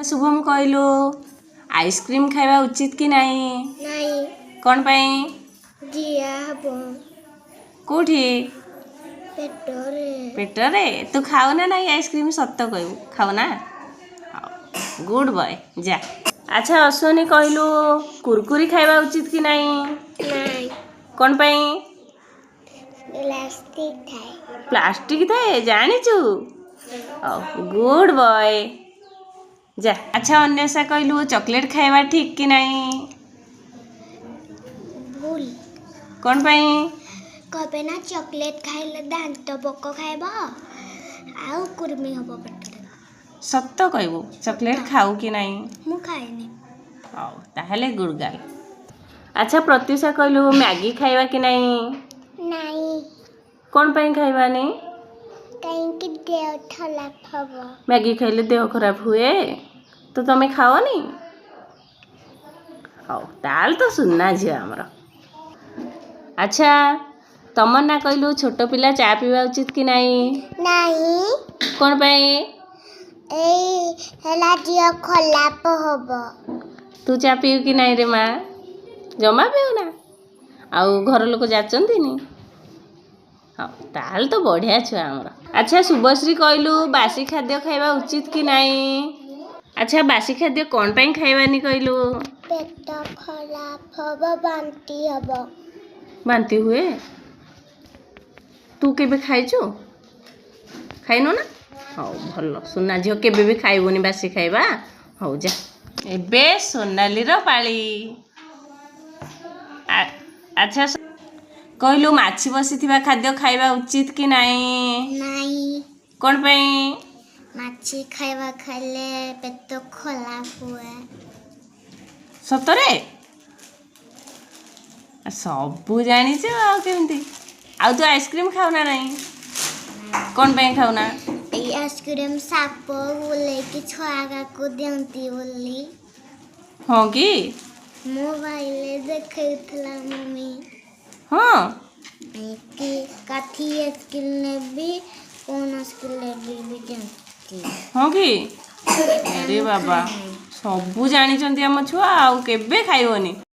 शुभम कहलु आइसक्रीम खाइबा उचित कि नहीं? नहीं कौन पाई? दिया हबो कोठी पेटरे पेटरे तू खाओ ना नहीं आइसक्रीम सत्त कहू खाओ ना गुड बॉय जा। अच्छा अश्वनी कहलु कुरकुरी खाइबा उचित कि नहीं? नहीं कौन पाई? प्लास्टिक थाए प्लास्टिक थाए जानिचु गुड बॉय जा। अच्छा अन्वेषा कहलु चॉकलेट खाइबा ठीक कि नहीं? भूल कौन पाई? कबे ना चॉकलेट खाइले दांत पोक खाइब आउ कुर्मी हबो पेटरे। सत्त कहबू चॉकलेट खाऊ कि नहीं? मु खाएनी हौ ताहले गुड गर्ल। अच्छा प्रत्युषा कहलु मैगी खाइबा कि नहीं? नहीं कौन पाई खाइबा नहीं? कहीं की देह ठला हबो मैगी खाइले देह खराब हुए तो तमें खाओनी? हौ ताल तो सुनना झी आमर। अच्छा तमन्ना कहलु छोट पिला चा पीवा उचित कि नहीं? नहीं कौन पाई? ए हला दिया खलाप हबो। तू चा पीऊ कि नहीं रे माँ? जमा पीऊ ना आउ घर लोक जाचंती नी? हाँ ताल तो बढ़िया छुआ आमर। अच्छा शुभश्री कहलु बासी खाद्य खाइबा उचित कि नहीं? अच्छा बासी खाद्य कौन पाई खाइबानी कहलु? पेट खराब हबो बांती हबो। बांती हुए तू केबे खाइचु? खाइनो ना? हौ भल सुना झियो केबे भी खाइबोनी बासी खाइबा। हौ जा एबे सोनाली रो पाली। अच्छा कहलु माछी बसिथिबा खाद्य खाइबा उचित कि नहीं? नहीं कौन पाई? माछी खाइबा खाइले पेट खराब हुए। सतरे सबू जानिच आउ केमती आउ तू आइसक्रीम खाऊ ना नहीं? कौन पाई खाऊ ना? ये आइसक्रीम साप बोले कि छुआ को दियंती बोली। हाँ कि मोबाइल देखैतला मम्मी हाँ कि काठी स्किल ने भी कौन स्किल ने भी दियंती। हाँ कि अरे बाबा सबू जानिचंती आम छुआ आउ केबे खाइबनी।